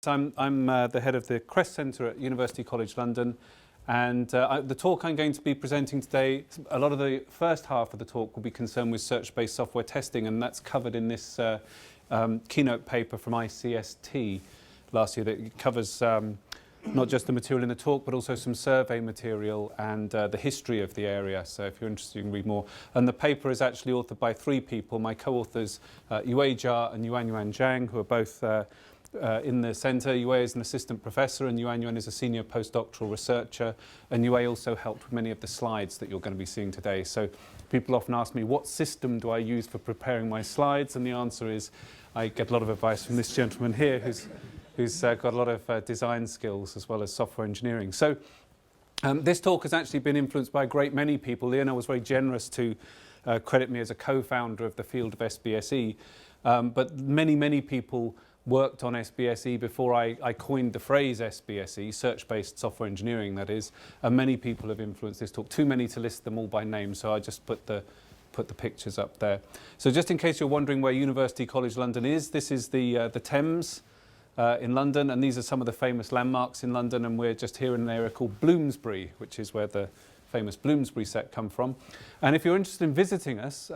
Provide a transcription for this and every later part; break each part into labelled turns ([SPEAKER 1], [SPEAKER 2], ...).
[SPEAKER 1] I'm the head of the Crest Centre at University College London, and the talk I'm going to be presenting today, a lot of the first half of the talk will be concerned with search-based software testing, and that's covered in this keynote paper from ICST last year that covers not just the material in the talk but also some survey material and the history of the area. So if you're interested, you can read more. And the paper is actually authored by three people, my co-authors Yue Jia and Yuanyuan Zhang, who are both in the centre. Yue is an assistant professor and Yuanyuan is a senior postdoctoral researcher, and Yue also helped with many of the slides that you're going to be seeing today. So people often ask me, what system do I use for preparing my slides? And the answer is I get a lot of advice from this gentleman here who's got a lot of design skills as well as software engineering. So this talk has actually been influenced by a great many people. Leonard was very generous to credit me as a co-founder of the field of SBSE, but many people worked on SBSE before I coined the phrase SBSE, search-based software engineering, that is, and many people have influenced this talk. Too many to list them all by name, so I just put the pictures up there. So just in case you're wondering where University College London is, this is the Thames in London, and these are some of the famous landmarks in London, and we're just here in an area called Bloomsbury, which is where the famous Bloomsbury set come from. And if you're interested in visiting us,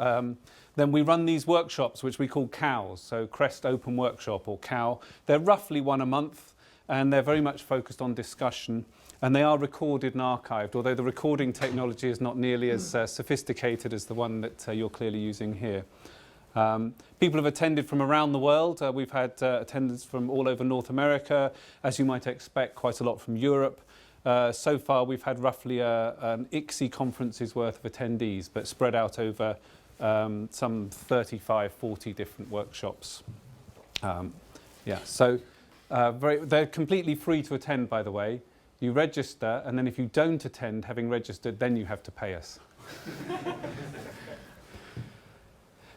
[SPEAKER 1] then we run these workshops which we call COWs, so Crest Open Workshop or COW. They're roughly one a month, and they're very much focused on discussion, and they are recorded and archived, although the recording technology is not nearly as sophisticated as the one that you're clearly using here. People have attended from around the world. We've had attendance from all over North America, as you might expect, quite a lot from Europe. So far we've had roughly an ICSE conference's worth of attendees, but spread out over some 35, 40 different workshops. So they're completely free to attend, by the way. You register, and then if you don't attend, having registered, then you have to pay us.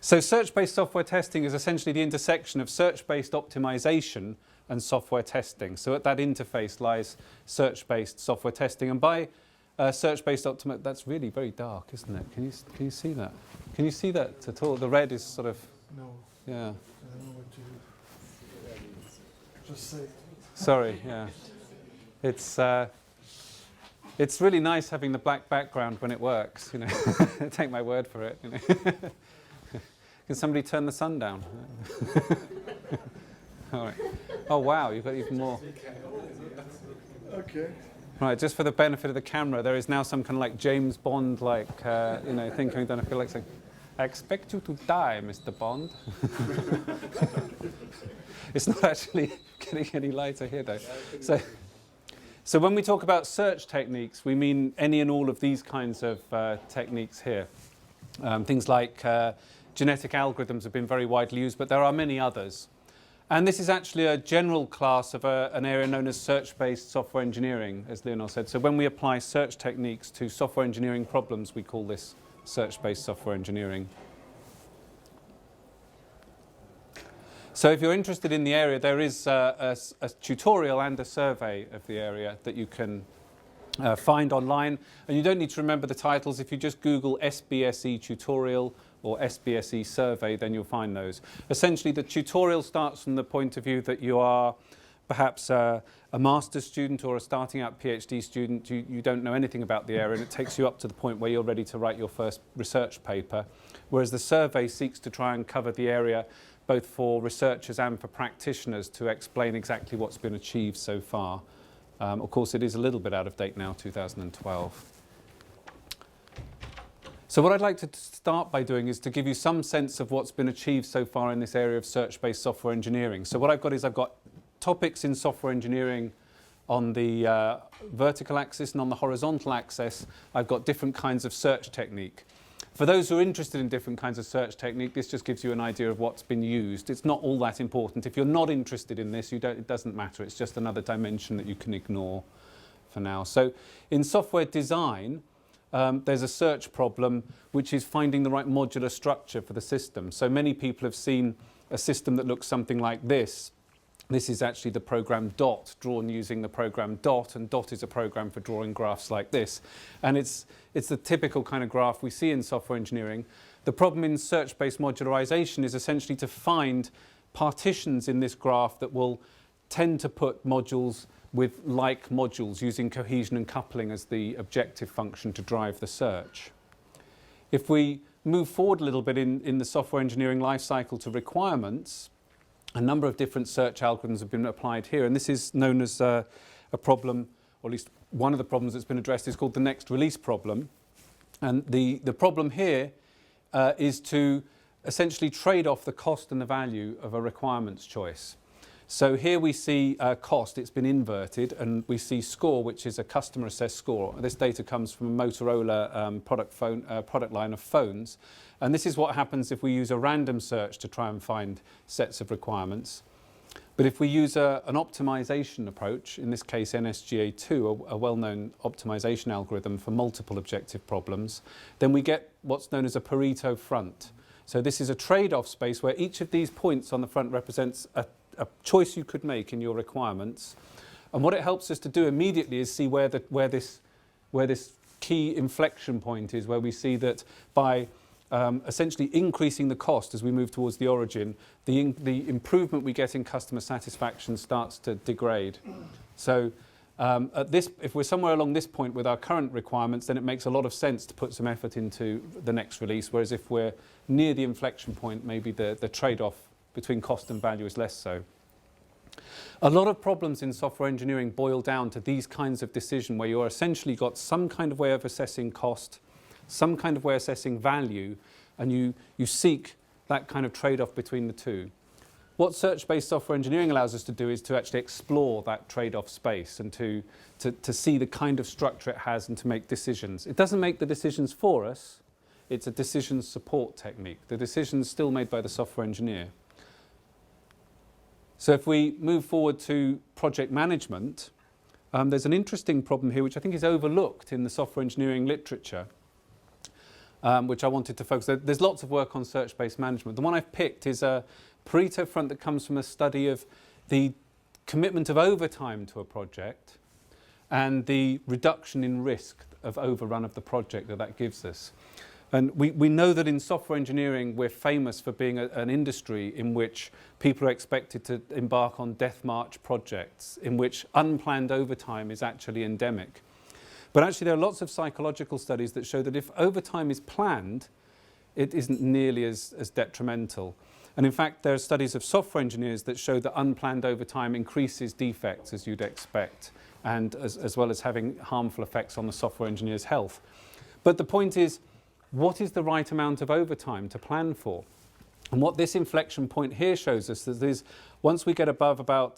[SPEAKER 1] So search-based software testing is essentially the intersection of search-based optimization and software testing. So at that interface lies search-based software testing. And by search-based optimization, that's really very dark, isn't it? Can you see that? Can you see that at all? The red is sort of...
[SPEAKER 2] No.
[SPEAKER 1] Yeah.
[SPEAKER 2] I don't know what to just say.
[SPEAKER 1] Sorry, yeah. It's really nice having the black background when it works, you know. Take my word for it, you know. Can somebody turn the sun down? All right. Oh wow, you've got even more.
[SPEAKER 2] Okay.
[SPEAKER 1] Right, just for the benefit of the camera, there is now some kind of like James Bond like thing coming down. I feel like saying, "I expect you to die, Mr. Bond." It's not actually getting any lighter here though. So when we talk about search techniques, we mean any and all of these kinds of techniques here. Things like genetic algorithms have been very widely used, but there are many others. And this is actually a general class of an area known as search-based software engineering, as Leonard said. So when we apply search techniques to software engineering problems, we call this search-based software engineering. So if you're interested in the area, there is a tutorial and a survey of the area that you can find online. And you don't need to remember the titles. If you just Google SBSE tutorial or SBSE survey, then you'll find those. Essentially, the tutorial starts from the point of view that you are perhaps a master's student or a starting out PhD student. You don't know anything about the area, and it takes you up to the point where you're ready to write your first research paper. Whereas the survey seeks to try and cover the area both for researchers and for practitioners to explain exactly what's been achieved so far. Of course, it is a little bit out of date now, 2012. So what I'd like to start by doing is to give you some sense of what's been achieved so far in this area of search-based software engineering. So what I've got is I've got topics in software engineering on the vertical axis, and on the horizontal axis, I've got different kinds of search technique. For those who are interested in different kinds of search technique, this just gives you an idea of what's been used. It's not all that important. If you're not interested in this, it doesn't matter. It's just another dimension that you can ignore for now. So in software design, there's a search problem which is finding the right modular structure for the system. So many people have seen a system that looks something like this. This is actually the program dot, drawn using the program dot, and dot is a program for drawing graphs like this. And it's the typical kind of graph we see in software engineering. The problem in search-based modularization is essentially to find partitions in this graph that will tend to put modules with like modules using cohesion and coupling as the objective function to drive the search. If we move forward a little bit in the software engineering lifecycle to requirements, a number of different search algorithms have been applied here, and this is known as a problem, or at least one of the problems that's been addressed is called the next release problem. And the problem here is to essentially trade off the cost and the value of a requirements choice. So here we see cost, it's been inverted, and we see score, which is a customer assessed score. This data comes from a Motorola product line of phones. And this is what happens if we use a random search to try and find sets of requirements. But if we use an optimization approach, in this case NSGA2, a well-known optimization algorithm for multiple objective problems, then we get what's known as a Pareto Front. So this is a trade-off space where each of these points on the front represents a choice you could make in your requirements. And what it helps us to do immediately is see where this key inflection point is, where we see that by essentially increasing the cost as we move towards the origin, the improvement we get in customer satisfaction starts to degrade. So if we're somewhere along this point with our current requirements, then it makes a lot of sense to put some effort into the next release, whereas if we're near the inflection point, maybe the trade-off between cost and value is less so. A lot of problems in software engineering boil down to these kinds of decisions where you're essentially got some kind of way of assessing cost, some kind of way of assessing value, and you seek that kind of trade-off between the two. What search-based software engineering allows us to do is to actually explore that trade-off space and to see the kind of structure it has and to make decisions. It doesn't make the decisions for us, it's a decision support technique. The decision's still made by the software engineer. So if we move forward to project management, there's an interesting problem here which I think is overlooked in the software engineering literature, which I wanted to focus on. There's lots of work on search-based management. The one I've picked is a Pareto Front that comes from a study of the commitment of overtime to a project and the reduction in risk of overrun of the project that gives us. And we know that in software engineering we're famous for being an industry in which people are expected to embark on death march projects, in which unplanned overtime is actually endemic. But actually there are lots of psychological studies that show that if overtime is planned, it isn't nearly as detrimental. And in fact there are studies of software engineers that show that unplanned overtime increases defects as you'd expect, and as well as having harmful effects on the software engineer's health. But the point is, what is the right amount of overtime to plan for? And what this inflection point here shows us is once we get above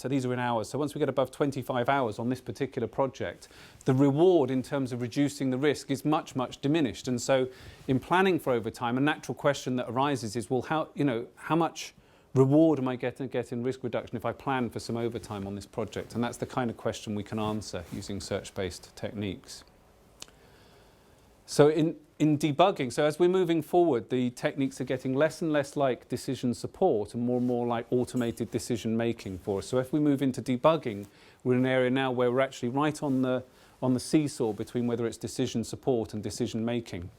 [SPEAKER 1] these are in hours, so once we get above 25 hours on this particular project, the reward in terms of reducing the risk is much, much diminished. And so in planning for overtime, a natural question that arises is, well, how much reward am I going to get in risk reduction if I plan for some overtime on this project? And that's the kind of question we can answer using search-based techniques. So in debugging, so as we're moving forward, the techniques are getting less and less like decision support and more like automated decision making for us. So if we move into debugging, we're in an area now where we're actually right on the seesaw between whether it's decision support and decision making.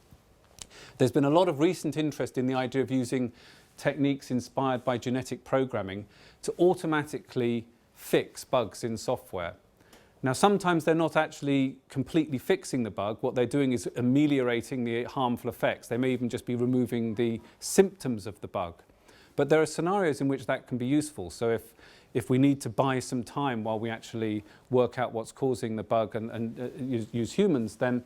[SPEAKER 1] There's been a lot of recent interest in the idea of using techniques inspired by genetic programming to automatically fix bugs in software. Now, sometimes they're not actually completely fixing the bug. What they're doing is ameliorating the harmful effects. They may even just be removing the symptoms of the bug. But there are scenarios in which that can be useful. So if we need to buy some time while we actually work out what's causing the bug and use humans, then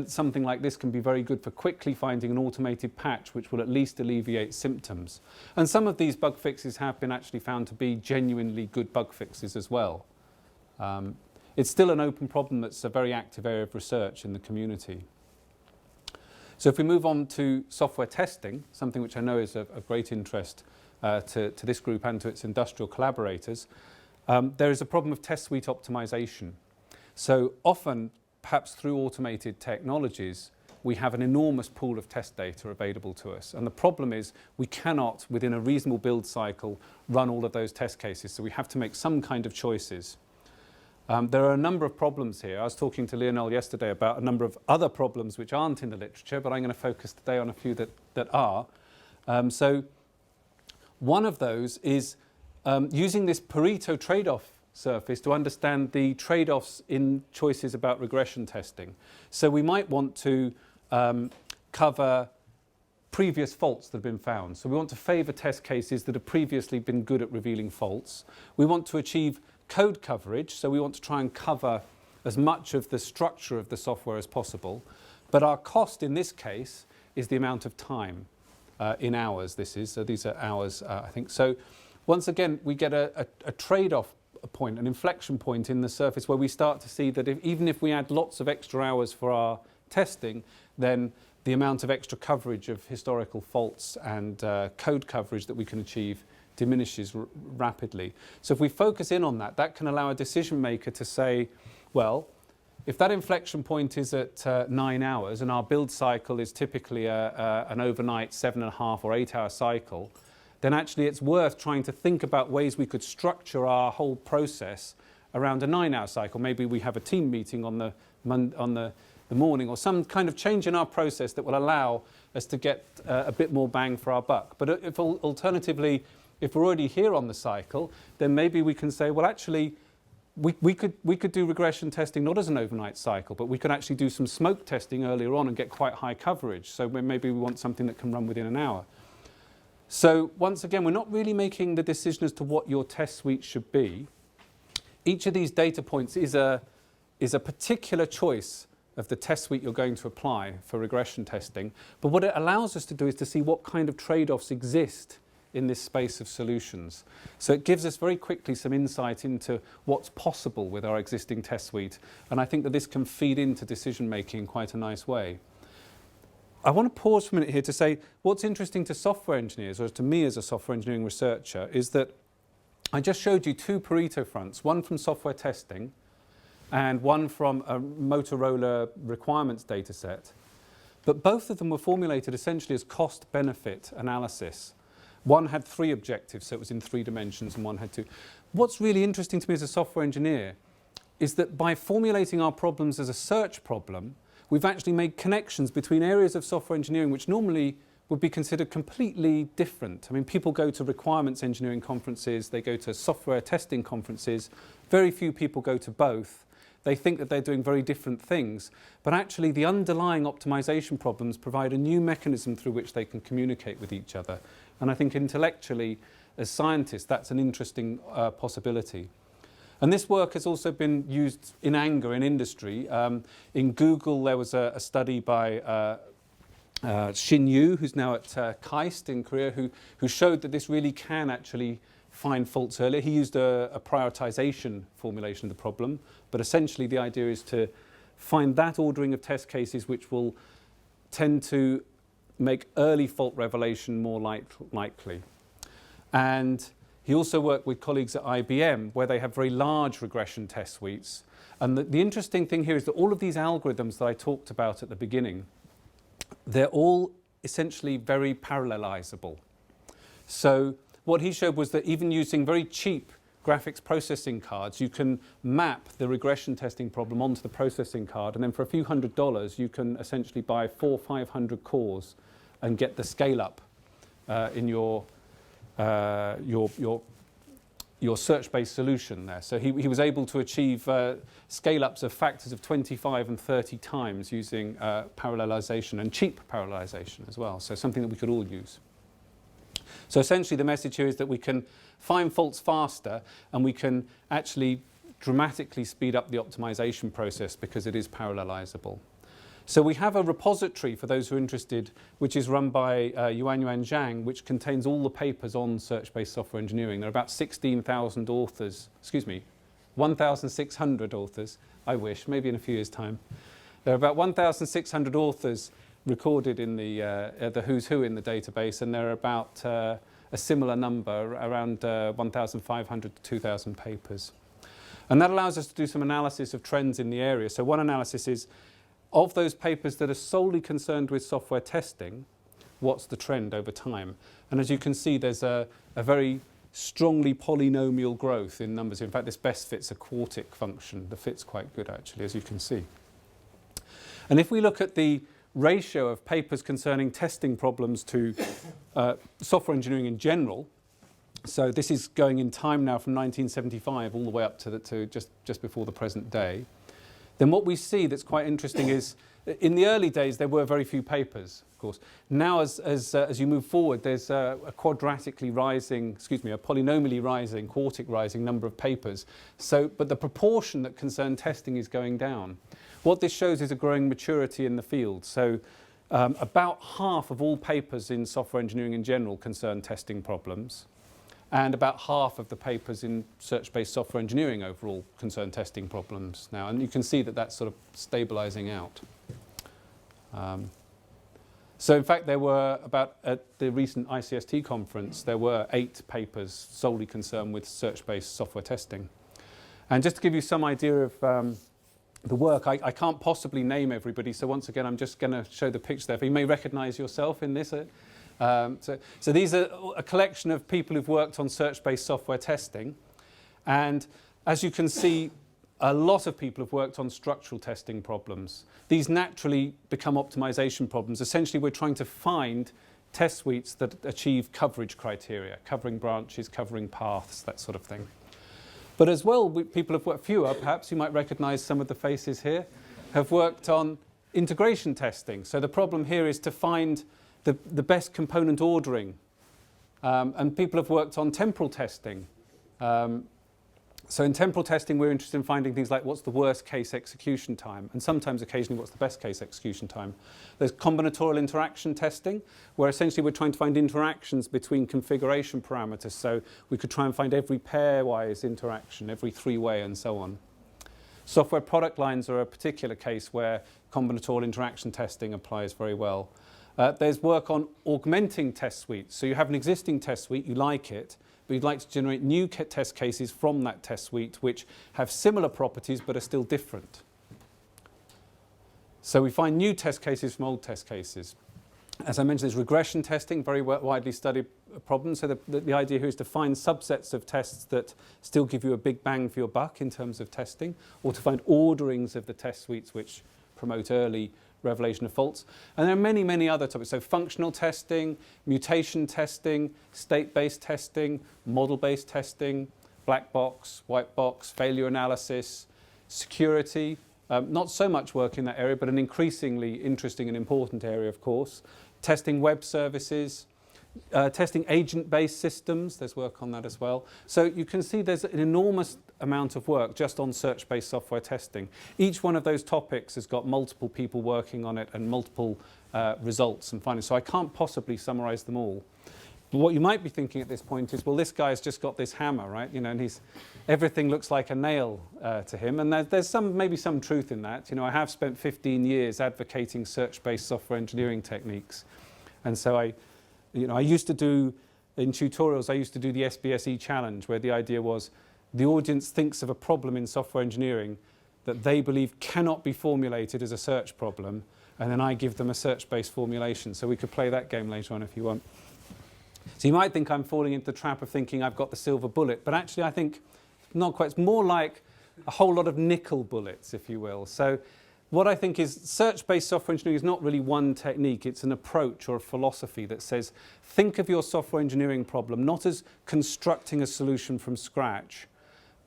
[SPEAKER 1] something like this can be very good for quickly finding an automated patch which will at least alleviate symptoms. And some of these bug fixes have been actually found to be genuinely good bug fixes as well. It's still an open problem that's a very active area of research in the community. So if we move on to software testing, something which I know is of great interest to this group and to its industrial collaborators, there is a problem of test suite optimization. So often, perhaps through automated technologies, we have an enormous pool of test data available to us. And the problem is we cannot, within a reasonable build cycle, run all of those test cases. So we have to make some kind of choices. There are a number of problems here. I was talking to Lionel yesterday about a number of other problems which aren't in the literature, but I'm going to focus today on a few that are. So one of those is using this Pareto trade-off surface to understand the trade-offs in choices about regression testing. So we might want to cover previous faults that have been found. So we want to favour test cases that have previously been good at revealing faults. We want to achieve code coverage, so we want to try and cover as much of the structure of the software as possible. But our cost in this case is the amount of time, in hours this is. So these are hours, I think. So once again, we get a trade-off point, an inflection point in the surface where we start to see that even if we add lots of extra hours for our testing, then the amount of extra coverage of historical faults and code coverage that we can achieve diminishes rapidly. So if we focus in on that, that can allow a decision maker to say, well, if that inflection point is at 9 hours and our build cycle is typically an overnight 7.5 or 8 hour cycle, then actually it's worth trying to think about ways we could structure our whole process around a 9 hour cycle. Maybe we have a team meeting on the morning, or some kind of change in our process that will allow us to get a bit more bang for our buck. But if alternatively, if we're already here on the cycle, then maybe we can say, well, actually, we could do regression testing not as an overnight cycle, but we could actually do some smoke testing earlier on and get quite high coverage. So maybe we want something that can run within an hour. So once again, we're not really making the decision as to what your test suite should be. Each of these data points is a particular choice of the test suite you're going to apply for regression testing. But what it allows us to do is to see what kind of trade-offs exist in this space of solutions. So it gives us very quickly some insight into what's possible with our existing test suite. And I think that this can feed into decision making in quite a nice way. I want to pause for a minute here to say what's interesting to software engineers, or to me as a software engineering researcher, is that I just showed you two Pareto fronts, one from software testing and one from a Motorola requirements data set. But both of them were formulated essentially as cost-benefit analysis. One had 3 objectives, so it was in 3 dimensions, and one had 2. What's really interesting to me as a software engineer is that by formulating our problems as a search problem, we've actually made connections between areas of software engineering which normally would be considered completely different. I mean, people go to requirements engineering conferences, they go to software testing conferences. Very few people go to both. They think that they're doing very different things, but actually the underlying optimization problems provide a new mechanism through which they can communicate with each other. And I think intellectually, as scientists, that's an interesting possibility. And this work has also been used in anger in industry. In Google, there was a study by Shin Yu, who's now at KAIST in Korea, who showed that this really can actually find faults earlier. He used a prioritization formulation of the problem, but essentially the idea is to find that ordering of test cases which will tend to make early fault revelation more likely. And he also worked with colleagues at IBM, where they have very large regression test suites. And the interesting thing here is that all of these algorithms that I talked about at the beginning, they're all essentially very parallelizable. So what he showed was that even using very cheap graphics processing cards, you can map the regression testing problem onto the processing card, and then for a few $100s, you can essentially buy 400 or 500 cores and get the scale up in your search-based solution there. So he was able to achieve scale-ups of factors of 25 and 30 times using parallelization, and cheap parallelization as well, so something that we could all use. So essentially the message here is that we can find faults faster, and we can actually dramatically speed up the optimization process because it is parallelizable. So we have a repository, for those who are interested, which is run by Yuanyuan Zhang, which contains all the papers on search-based software engineering. There are about 16,000 authors, 1,600 authors, I wish, maybe in a few years' time. There are about 1,600 authors recorded in the who's who in the database, and there are about a similar number, around 1,500 to 2,000 papers. And that allows us to do some analysis of trends in the area. So one analysis is, of those papers that are solely concerned with software testing, what's the trend over time? And as you can see, there's a very strongly polynomial growth in numbers. In fact, this best fits a quartic function. The fit's quite good, actually, as you can see. And if we look at the ratio of papers concerning testing problems to software engineering in general, So this is going in time now from 1975 all the way up to just before the present day. Then what we see that's quite interesting is, in the early days there were very few papers, of course. Now as you move forward, there's a quadratically rising, a polynomially rising, quartic rising number of papers. But the proportion that concern testing is going down. What this shows is a growing maturity in the field. So about half of all papers in software engineering in general concern testing problems. And about half of the papers in search-based software engineering overall concern testing problems now. And you can see that that's sort of stabilizing out. So in fact, there were at the recent ICST conference, there were 8 papers solely concerned with search-based software testing. And just to give you some idea of the work, I can't possibly name everybody. So once again, I'm just going to show the picture there. But you may recognize yourself in this. So these are a collection of people who've worked on search-based software testing. And as you can see, a lot of people have worked on structural testing problems. These naturally become optimization problems. Essentially, we're trying to find test suites that achieve coverage criteria, covering branches, covering paths, that sort of thing. But as well, people have worked, fewer perhaps, you might recognize some of the faces here, have worked on integration testing. So the problem here is to find the best component ordering. And people have worked on temporal testing. So in temporal testing, we're interested in finding things like what's the worst case execution time, and sometimes occasionally what's the best case execution time. There's combinatorial interaction testing, where essentially we're trying to find interactions between configuration parameters. So we could try and find every pairwise interaction, every three-way, and so on. Software product lines are a particular case where combinatorial interaction testing applies very well. There's work on augmenting test suites. So you have an existing test suite, you like it, but you'd like to generate new test cases from that test suite which have similar properties but are still different. So we find new test cases from old test cases. As I mentioned, there's regression testing, very widely studied problem. So the idea here is to find subsets of tests that still give you a big bang for your buck in terms of testing, or to find orderings of the test suites which promote early revelation of faults. And there are many, many other topics. So functional testing, mutation testing, state-based testing, model-based testing, black box, white box, failure analysis, security. Not so much work in that area, but an increasingly interesting and important area, of course. Testing web services, testing agent-based systems. There's work on that as well. So you can see there's an enormous amount of work just on search-based software testing. Each one of those topics has got multiple people working on it and multiple results and findings. So I can't possibly summarize them all. But what you might be thinking at this point is, well, this guy's just got this hammer, right? You know, and everything looks like a nail to him. And there's maybe some truth in that. You know, I have spent 15 years advocating search-based software engineering techniques. And so I used to do, in tutorials, I used to do the SBSE challenge, where the idea was the audience thinks of a problem in software engineering that they believe cannot be formulated as a search problem, and then I give them a search-based formulation. So we could play that game later on if you want. So you might think I'm falling into the trap of thinking I've got the silver bullet, but actually I think not quite. It's more like a whole lot of nickel bullets, if you will. So what I think is search-based software engineering is not really one technique. It's an approach or a philosophy that says, think of your software engineering problem not as constructing a solution from scratch,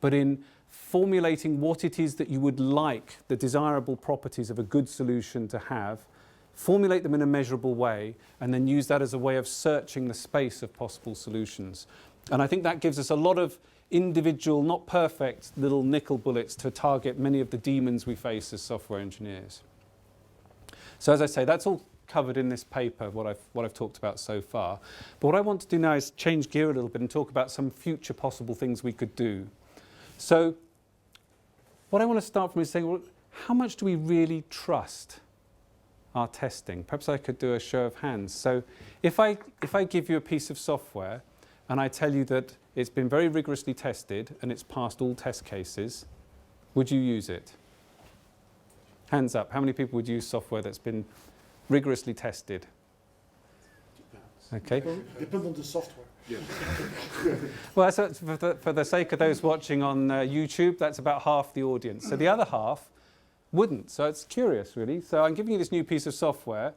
[SPEAKER 1] but in formulating what it is that you would like, the desirable properties of a good solution to have, formulate them in a measurable way, and then use that as a way of searching the space of possible solutions. And I think that gives us a lot of individual, not perfect, little nickel bullets to target many of the demons we face as software engineers. So as I say, that's all covered in this paper, what I've talked about so far. But what I want to do now is change gear a little bit and talk about some future possible things we could do. So what I want to start from is saying, well, how much do we really trust our testing? Perhaps I could do a show of hands. So if I give you a piece of software and I tell you that it's been very rigorously tested and it's passed all test cases, would you use it? Hands up. How many people would use software that's been rigorously tested? Okay.
[SPEAKER 2] Depends on the software. Yeah.
[SPEAKER 1] Well, so for the sake of those watching on YouTube, that's about half the audience. So the other half wouldn't. So it's curious, really. So I'm giving you this new piece of software.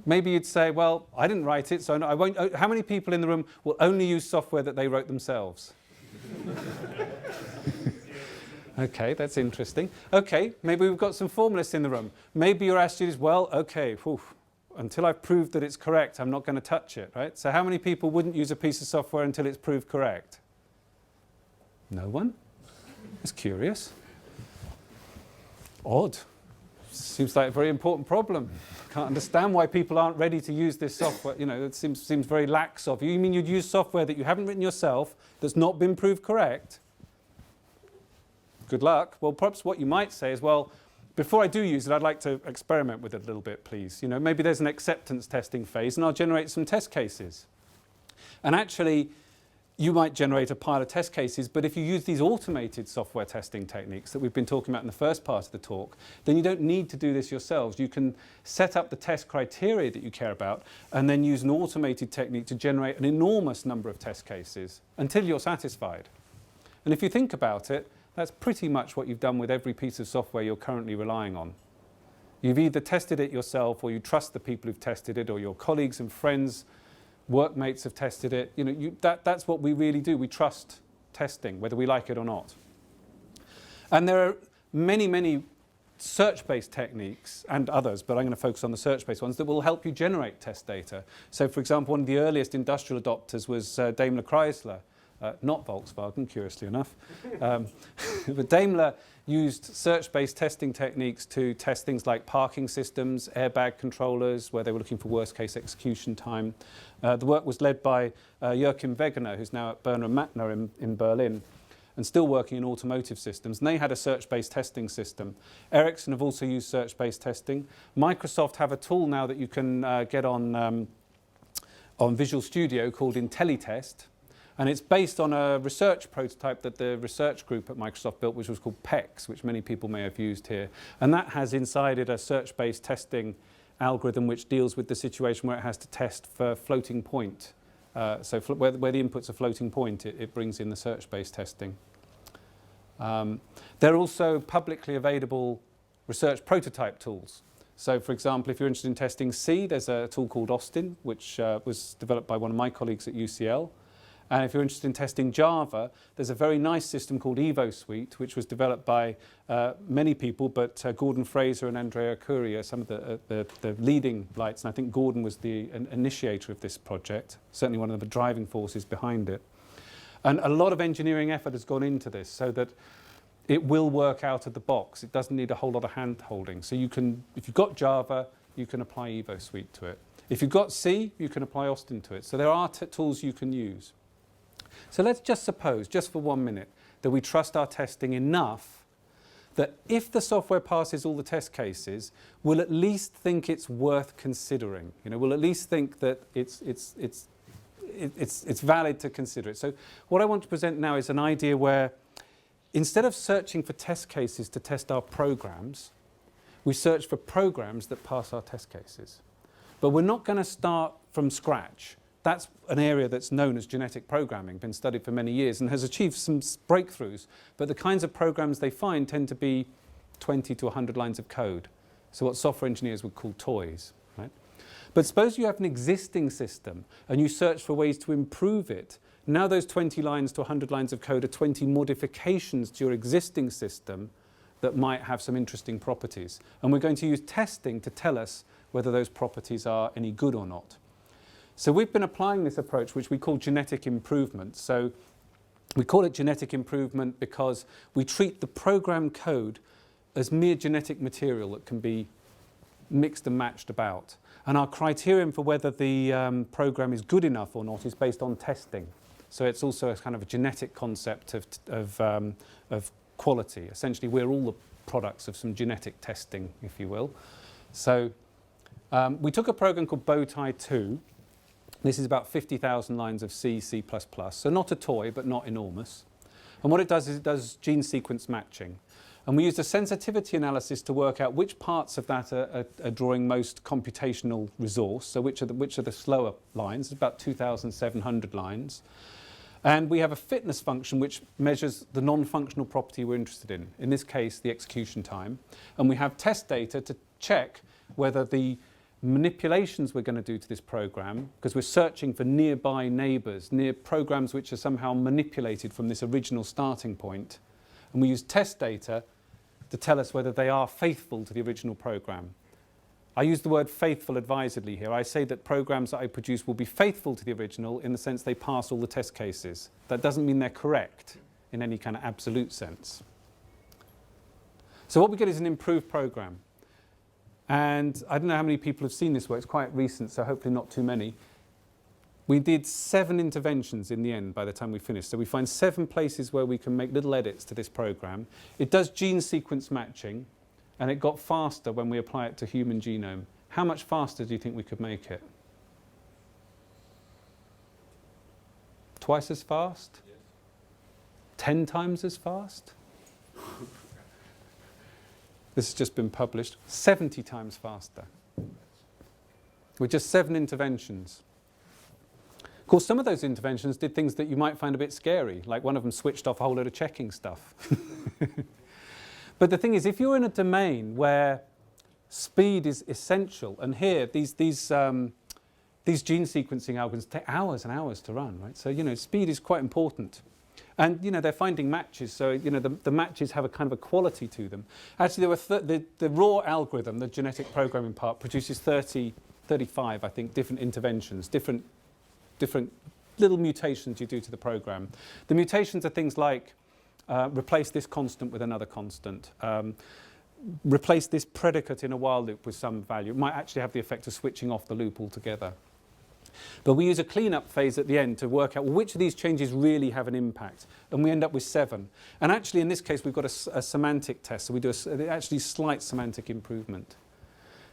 [SPEAKER 1] Maybe you'd say, well, I didn't write it, so I won't. How many people in the room will only use software that they wrote themselves? Okay, that's interesting. Okay, maybe we've got some formalists in the room. Maybe your attitude is, well, okay, until I've proved that it's correct, I'm not going to touch it, right? So how many people wouldn't use a piece of software until it's proved correct? No one? That's curious. Odd. Seems like a very important problem. Can't understand why people aren't ready to use this software. You know, it seems very lax of you. You mean you'd use software that you haven't written yourself, that's not been proved correct? Good luck. Well, perhaps what you might say is, well, before I do use it, I'd like to experiment with it a little bit, please. You know, maybe there's an acceptance testing phase, and I'll generate some test cases. And actually, you might generate a pile of test cases, but if you use these automated software testing techniques that we've been talking about in the first part of the talk, then you don't need to do this yourselves. You can set up the test criteria that you care about and then use an automated technique to generate an enormous number of test cases until you're satisfied. And if you think about it, that's pretty much what you've done with every piece of software you're currently relying on. You've either tested it yourself, or you trust the people who've tested it, or your colleagues and friends, workmates have tested it. You know, that's what we really do. We trust testing, whether we like it or not. And there are many, many search-based techniques and others, but I'm going to focus on the search-based ones that will help you generate test data. So, for example, one of the earliest industrial adopters was Daimler Chrysler. Not Volkswagen, curiously enough. But Daimler used search-based testing techniques to test things like parking systems, airbag controllers, where they were looking for worst-case execution time. The work was led by Joachim Wegener, who's now at Berner Mattner in Berlin, and still working in automotive systems. And they had a search-based testing system. Ericsson have also used search-based testing. Microsoft have a tool now that you can get on Visual Studio called IntelliTest. And it's based on a research prototype that the research group at Microsoft built, which was called PEX, which many people may have used here. And that has inside it a search-based testing algorithm which deals with the situation where it has to test for floating point. Where the input's a floating point, it brings in the search-based testing. There are also publicly available research prototype tools. So, for example, if you're interested in testing C, there's a tool called Austin, which was developed by one of my colleagues at UCL. And if you're interested in testing Java, there's a very nice system called EvoSuite, which was developed by many people, but Gordon Fraser and Andrea Curie are some of the leading lights. And I think Gordon was the initiator of this project, certainly one of the driving forces behind it. And a lot of engineering effort has gone into this so that it will work out of the box. It doesn't need a whole lot of hand-holding. So you can, if you've got Java, you can apply EvoSuite to it. If you've got C, you can apply Austin to it. So there are tools you can use. So let's just suppose, just for 1 minute, that we trust our testing enough that if the software passes all the test cases, we'll at least think it's worth considering. You know, we'll at least think that it's valid to consider it. So what I want to present now is an idea where instead of searching for test cases to test our programs, we search for programs that pass our test cases. But we're not going to start from scratch. That's an area that's known as genetic programming, been studied for many years and has achieved some breakthroughs. But the kinds of programs they find tend to be 20 to 100 lines of code. So what software engineers would call toys, right? But suppose you have an existing system and you search for ways to improve it. Now those 20 lines to 100 lines of code are 20 modifications to your existing system that might have some interesting properties. And we're going to use testing to tell us whether those properties are any good or not. So we've been applying this approach, which we call genetic improvement. So we call it genetic improvement because we treat the program code as mere genetic material that can be mixed and matched about. And our criterion for whether the program is good enough or not is based on testing. So it's also a kind of a genetic concept of quality. Essentially, we're all the products of some genetic testing, if you will. So we took a program called Bowtie 2. This is about 50,000 lines of C, C++, so not a toy, but not enormous. And what it does is it does gene sequence matching. And we used a sensitivity analysis to work out which parts of that are drawing most computational resource, so which are the slower lines, about 2,700 lines. And we have a fitness function which measures the non-functional property we're interested in this case, the execution time. And we have test data to check whether the manipulations we're going to do to this program, because we're searching for nearby neighbours, near programs which are somehow manipulated from this original starting point, and we use test data to tell us whether they are faithful to the original program. I use the word faithful advisedly here. I say that programs that I produce will be faithful to the original in the sense they pass all the test cases. That doesn't mean they're correct in any kind of absolute sense. So what we get is an improved program. And I don't know how many people have seen this work. It's quite recent, so hopefully not too many. We did 7 interventions in the end by the time we finished. So we find 7 places where we can make little edits to this program. It does gene sequence matching, and it got faster when we apply it to human genome. How much faster do you think we could make it? Twice as fast? Yes. 10 times as fast? This has just been published. 70 times faster. With just 7 interventions. Of course, some of those interventions did things that you might find a bit scary, like one of them switched off a whole load of checking stuff. But the thing is, if you're in a domain where speed is essential, and here these gene sequencing algorithms take hours and hours to run, right? So speed is quite important, and they're finding matches. So the matches have a kind of a quality to them. Actually, there were the raw algorithm, the genetic programming part, produces 35, I think, different interventions, different little mutations you do to the program. The mutations are things like replace this constant with another constant. Replace this predicate in a while loop with some value. It might actually have the effect of switching off the loop altogether. But we use a cleanup phase at the end to work out which of these changes really have an impact. And we end up with 7. And actually, in this case, we've got a semantic test. So we do actually slight semantic improvement.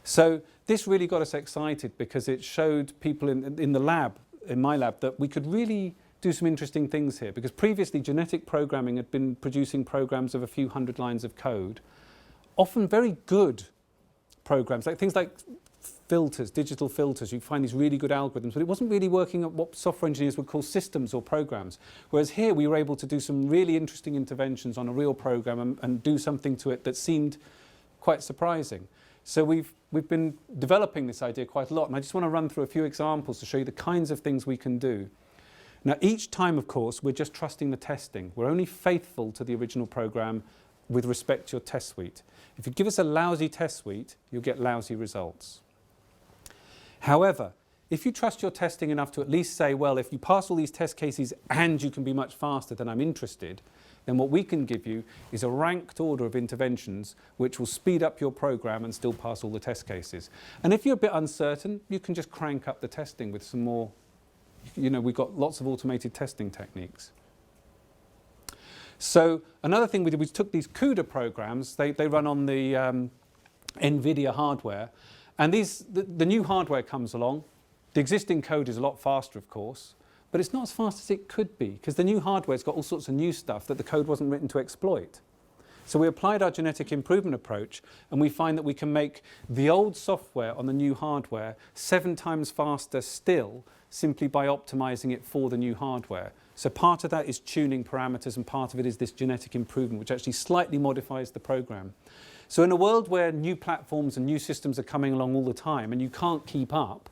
[SPEAKER 1] So this really got us excited because it showed people in the lab, in my lab, that we could really do some interesting things here, because previously genetic programming had been producing programs of a few hundred lines of code, often very good programs, like things like filters, digital filters. You find these really good algorithms, but it wasn't really working at what software engineers would call systems or programs. Whereas here we were able to do some really interesting interventions on a real program and do something to it that seemed quite surprising. So we've been developing this idea quite a lot, and I just want to run through a few examples to show you the kinds of things we can do. Now, each time, of course, we're just trusting the testing. We're only faithful to the original program with respect to your test suite. If you give us a lousy test suite, you'll get lousy results. However, if you trust your testing enough to at least say, well, if you pass all these test cases and you can be much faster, then I'm interested, then what we can give you is a ranked order of interventions which will speed up your program and still pass all the test cases. And if you're a bit uncertain, you can just crank up the testing with some more. We've got lots of automated testing techniques. So another thing we did, we took these CUDA programs. They run on the NVIDIA hardware. And the new hardware comes along. The existing code is a lot faster, of course. But it's not as fast as it could be, because the new hardware's got all sorts of new stuff that the code wasn't written to exploit. So we applied our genetic improvement approach, and we find that we can make the old software on the new hardware 7 times faster still, simply by optimizing it for the new hardware. So part of that is tuning parameters, and part of it is this genetic improvement, which actually slightly modifies the program. So in a world where new platforms and new systems are coming along all the time, and you can't keep up,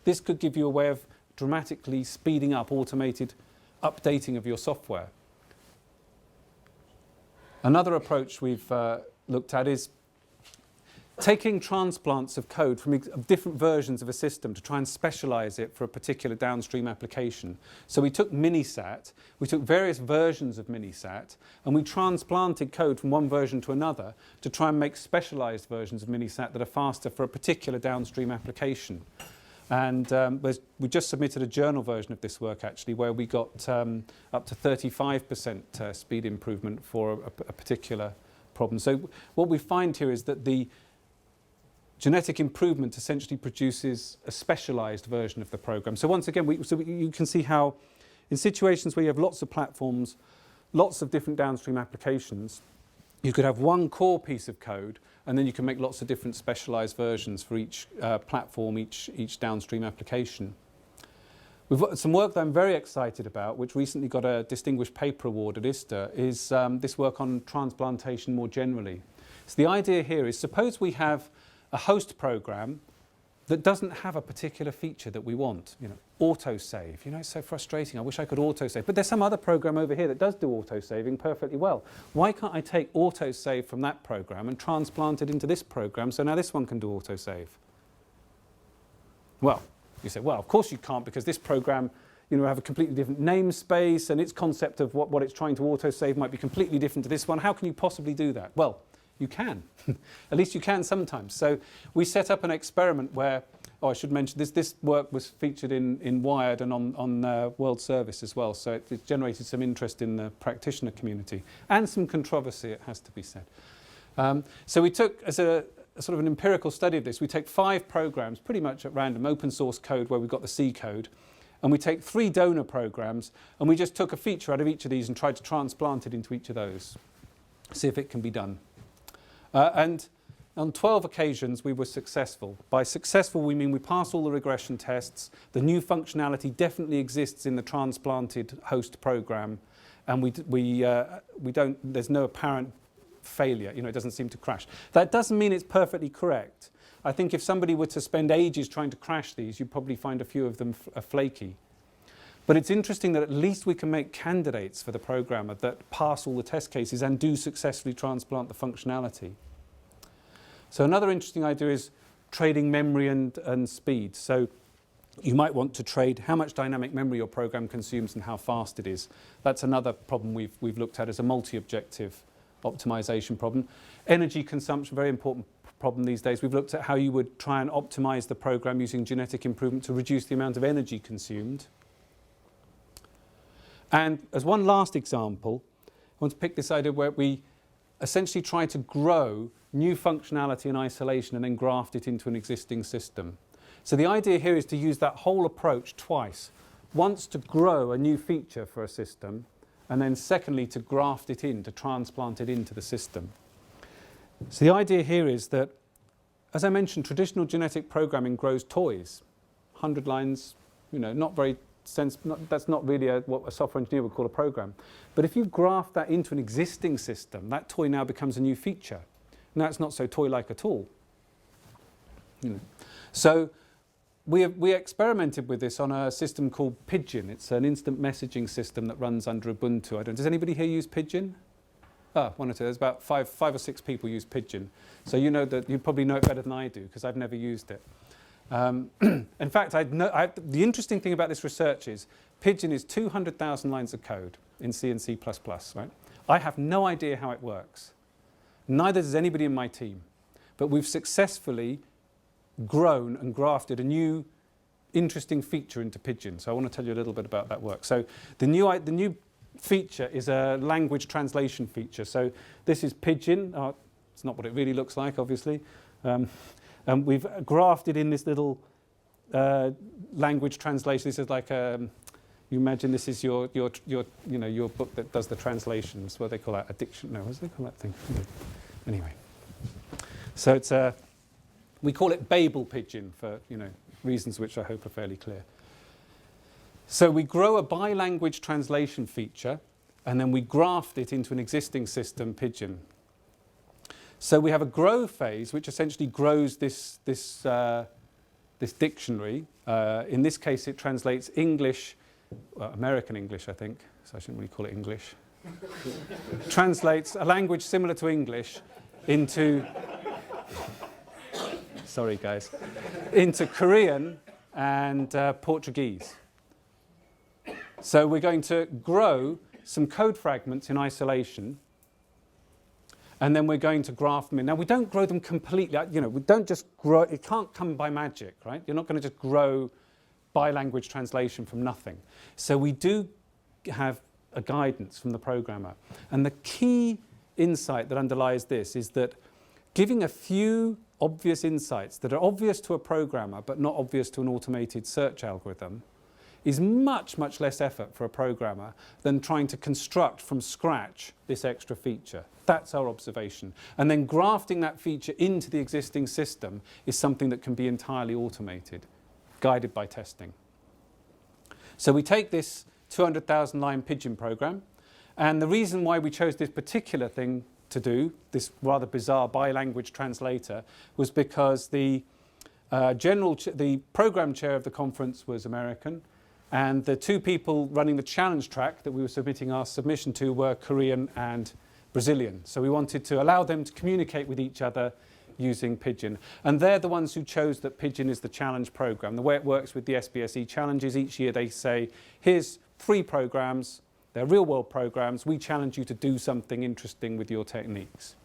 [SPEAKER 1] this could give you a way of dramatically speeding up automated updating of your software. Another approach we've looked at is taking transplants of code from different versions of a system to try and specialize it for a particular downstream application. So we took Minisat, we took various versions of Minisat, and we transplanted code from one version to another to try and make specialized versions of Minisat that are faster for a particular downstream application. And we just submitted a journal version of this work, actually, where we got up to 35% speed improvement for a particular problem. So what we find here is that the genetic improvement essentially produces a specialized version of the program. So once again, you can see how in situations where you have lots of platforms, lots of different downstream applications, you could have one core piece of code, and then you can make lots of different specialized versions for each platform, each downstream application. We've got some work that I'm very excited about, which recently got a distinguished paper award at ISTA, is this work on transplantation more generally. So the idea here is, suppose we have a host program that doesn't have a particular feature that we want. Autosave. It's so frustrating. I wish I could autosave. But there's some other program over here that does do autosaving perfectly well. Why can't I take autosave from that program and transplant it into this program so now this one can do autosave? Well, you say, well, of course you can't, because this program have a completely different namespace, and its concept of what it's trying to autosave might be completely different to this one. How can you possibly do that? Well, you can. At least you can sometimes. So we set up an experiment where, I should mention this work was featured in Wired and on World Service as well. So it generated some interest in the practitioner community and some controversy, it has to be said. So we took, as a sort of an empirical study of this, we take 5 programs pretty much at random, open source code where we've got the C code, and we take 3 donor programs, and we just took a feature out of each of these and tried to transplant it into each of those, see if it can be done. And on 12 occasions we were successful. By successful we mean we passed all the regression tests, the new functionality definitely exists in the transplanted host program, and there's no apparent failure, it doesn't seem to crash. That doesn't mean it's perfectly correct. I think if somebody were to spend ages trying to crash these, you'd probably find a few of them are flaky. But it's interesting that at least we can make candidates for the programmer that pass all the test cases and do successfully transplant the functionality. So another interesting idea is trading memory and speed. So you might want to trade how much dynamic memory your program consumes and how fast it is. That's another problem we've looked at as a multi-objective optimization problem. Energy consumption, very important problem these days. We've looked at how you would try and optimize the program using genetic improvement to reduce the amount of energy consumed. And as one last example, I want to pick this idea where we essentially try to grow new functionality in isolation and then graft it into an existing system. So the idea here is to use that whole approach twice. Once to grow a new feature for a system, and then secondly to graft it in, to transplant it into the system. So the idea here is that, as I mentioned, traditional genetic programming grows toys. 100 lines, not very that's not really what a software engineer would call a program. But if you graft that into an existing system, that toy now becomes a new feature. Now it's not so toy-like at all. So we experimented with this on a system called Pigeon. It's an instant messaging system that runs under Ubuntu. Does anybody here use Pigeon? One or two. There's about five or six people use Pigeon. So you probably know it better than I do, because I've never used it. In fact, the interesting thing about this research is Pigeon is 200,000 lines of code in C and C++, right? I have no idea how it works. Neither does anybody in my team. But we've successfully grown and grafted a new interesting feature into Pigeon. So I want to tell you a little bit about that work. So the new feature is a language translation feature. So this is Pigeon. It's not what it really looks like, obviously. And we've grafted in this little language translation. This is like you imagine this is your book that does the translations. What do they call that? A diction? No, what do they call that thing? Anyway, so it's we call it Babel Pigeon for reasons which I hope are fairly clear. So we grow a bilanguage translation feature, and then we graft it into an existing system, Pigeon. So we have a grow phase, which essentially grows this dictionary. In this case, it translates English, American English, I think, so I shouldn't really call it English. Translates a language similar to English into, sorry guys, into Korean and Portuguese. So we're going to grow some code fragments in isolation, and then we're going to graft them in. Now, we don't grow them completely. We don't just grow. It can't come by magic, right? You're not going to just grow bilanguage translation from nothing. So we do have a guidance from the programmer. And the key insight that underlies this is that giving a few obvious insights that are obvious to a programmer but not obvious to an automated search algorithm is much, much less effort for a programmer than trying to construct from scratch this extra feature. That's our observation. And then grafting that feature into the existing system is something that can be entirely automated, guided by testing. So we take this 200,000 line Pigeon program, and the reason why we chose this particular thing to do, this rather bizarre bilanguage translator, was because the The program chair of the conference was American, and the two people running the challenge track that we were submitting our submission to were Korean and Brazilian. So we wanted to allow them to communicate with each other using Pidgin. And they're the ones who chose that Pidgin is the challenge program. The way it works with the SBSE challenges, each year they say, here's 3 programs, they're real-world programs, we challenge you to do something interesting with your techniques.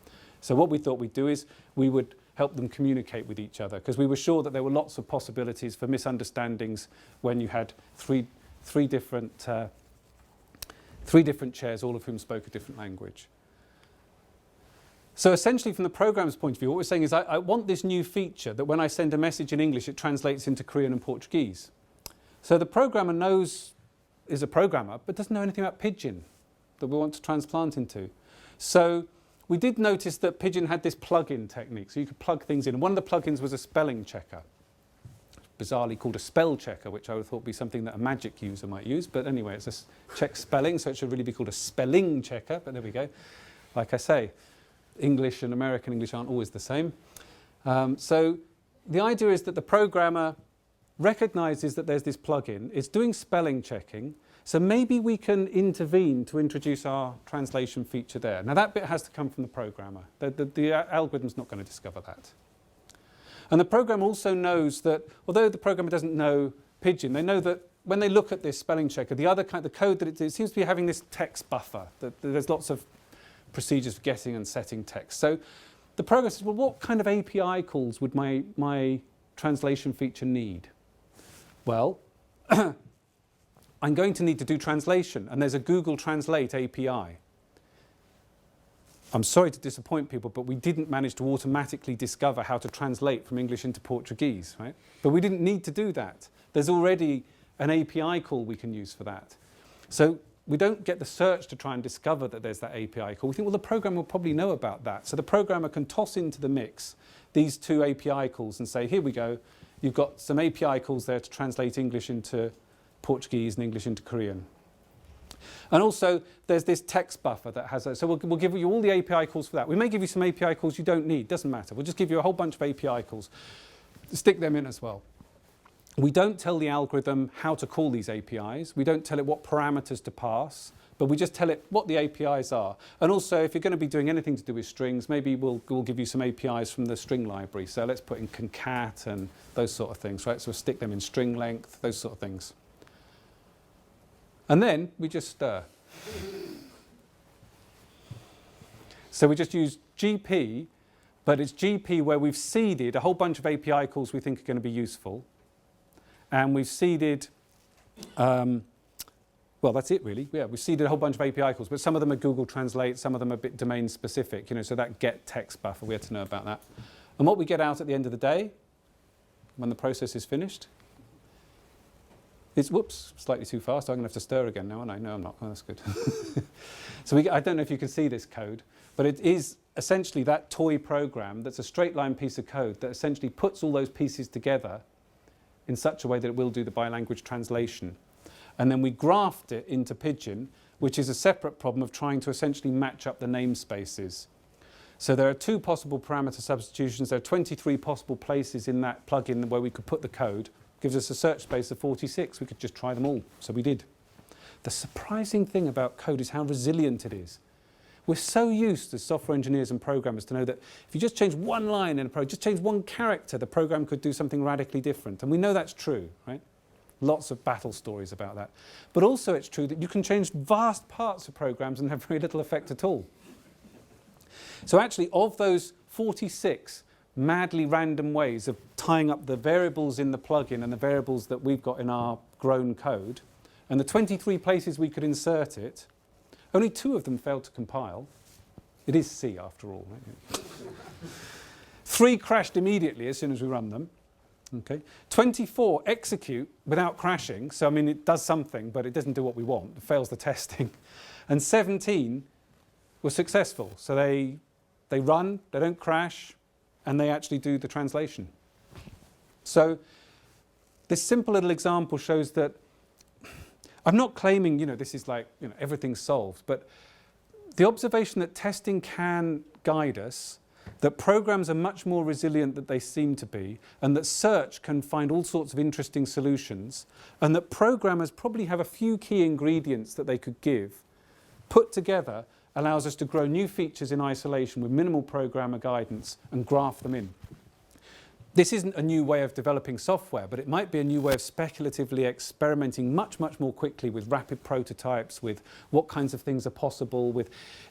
[SPEAKER 1] So what we thought we'd do is we would help them communicate with each other, because we were sure that there were lots of possibilities for misunderstandings when you had three different chairs, all of whom spoke a different language. So essentially, from the program's point of view, what we're saying is I want this new feature that when I send a message in English, it translates into Korean and Portuguese. So the programmer is a programmer, but doesn't know anything about Pidgin that we want to transplant into. So we did notice that Pidgin had this plug-in technique, so you could plug things in. And one of the plugins was a spelling checker, bizarrely called a spell checker, which I would have thought would be something that a magic user might use. But anyway, it's a check spelling, so it should really be called a spelling checker. But there we go. Like I say, English and American English aren't always the same. So the idea is that the programmer recognises that there's this plugin. It's doing spelling checking. So maybe we can intervene to introduce our translation feature there. Now that bit has to come from the programmer. The algorithm's not going to discover that. And the program also knows that, although the programmer doesn't know Pidgin, they know that when they look at this spelling checker, the code that it seems to be having this text buffer. That there's lots of procedures for getting and setting text. So the program says, well, what kind of API calls would my translation feature need? Well, I'm going to need to do translation, and there's a Google Translate API. I'm sorry to disappoint people, but we didn't manage to automatically discover how to translate from English into Portuguese, right? But we didn't need to do that. There's already an API call we can use for that. So we don't get the search to try and discover that there's that API call. We think, well, the programmer will probably know about that. So the programmer can toss into the mix these 2 API calls and say, here we go, you've got some API calls there to translate English into Portuguese and English into Korean. And also, there's this text buffer that has so we'll give you all the API calls for that. We may give you some API calls you don't need, doesn't matter. We'll just give you a whole bunch of API calls. Stick them in as well. We don't tell the algorithm how to call these APIs. We don't tell it what parameters to pass, but we just tell it what the APIs are. And also, if you're going to be doing anything to do with strings, maybe we'll give you some APIs from the string library. So let's put in concat and those sort of things, right? So we'll stick them in string length, those sort of things. And then we just stir. So we just use GP, but it's GP where we've seeded a whole bunch of API calls we think are going to be useful. And we've seeded, well, that's it really. Yeah, we've seeded a whole bunch of API calls, but some of them are Google Translate, some of them are a bit domain specific, so that get text buffer, we had to know about that. And what we get out at the end of the day, when the process is finished, is, whoops, slightly too fast. I'm going to have to stir again now, aren't I? No, I'm not. Oh, that's good. So I don't know if you can see this code, but it is essentially that toy program that's a straight line piece of code that essentially puts all those pieces together in such a way that it will do the bilanguage translation. And then we graft it into Pidgin, which is a separate problem of trying to essentially match up the namespaces. So there are 2 possible parameter substitutions. There are 23 possible places in that plugin where we could put the code. Gives us a search space of 46. We could just try them all. So we did. The surprising thing about code is how resilient it is. We're so used as software engineers and programmers to know that if you just change one line in a program, just change one character, the program could do something radically different. And we know that's true, right? Lots of battle stories about that. But also it's true that you can change vast parts of programs and have very little effect at all. So actually, of those 46 madly random ways of tying up the variables in the plugin and the variables that we've got in our grown code, and the 23 places we could insert it, only 2 of them failed to compile. It is C after all, right? 3 crashed immediately as soon as we run them. Okay. 24 execute without crashing. So, I mean, it does something, but it doesn't do what we want. It fails the testing. And 17 were successful. So they run, they don't crash, and they actually do the translation. So this simple little example shows that I'm not claiming, this is like, everything's solved, but the observation that testing can guide us, that programs are much more resilient than they seem to be, and that search can find all sorts of interesting solutions, and that programmers probably have a few key ingredients that they could give, put together allows us to grow new features in isolation with minimal programmer guidance and graft them in. This isn't a new way of developing software, but it might be a new way of speculatively experimenting much, much more quickly with rapid prototypes, with what kinds of things are possible, with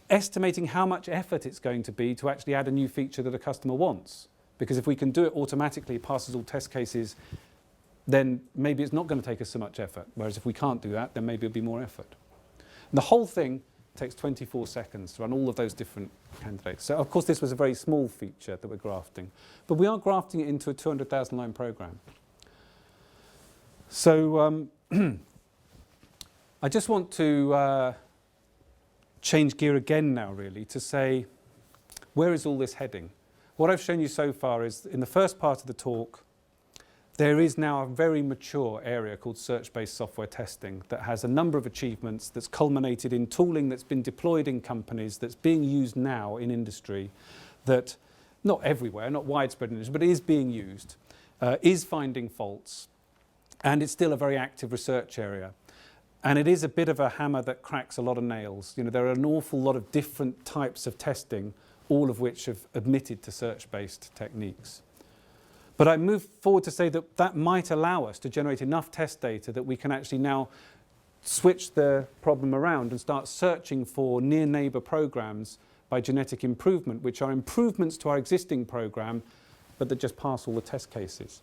[SPEAKER 1] estimating how much effort it's going to be to actually add a new feature that a customer wants. Because if we can do it automatically, passes all test cases, then maybe it's not going to take us so much effort. Whereas if we can't do that, then maybe it'll be more effort. And the whole thing takes 24 seconds to run all of those different candidates. So, of course, this was a very small feature that we're grafting. But we are grafting it into a 200,000 line program. So I just want to change gear again now, really, to say, where is all this heading? What I've shown you so far is, in the first part of the talk, there is now a very mature area called search-based software testing that has a number of achievements that's culminated in tooling that's been deployed in companies, that's being used now in industry, that not everywhere, not widespread in industry, but is being used, is finding faults, and it's still a very active research area. And it is a bit of a hammer that cracks a lot of nails. You know, there are an awful lot of different types of testing, all of which have admitted to search-based techniques. But I move forward to say that that might allow us to generate enough test data that we can actually now switch the problem around and start searching for near neighbour programs by genetic improvement, which are improvements to our existing program, but that just pass all the test cases.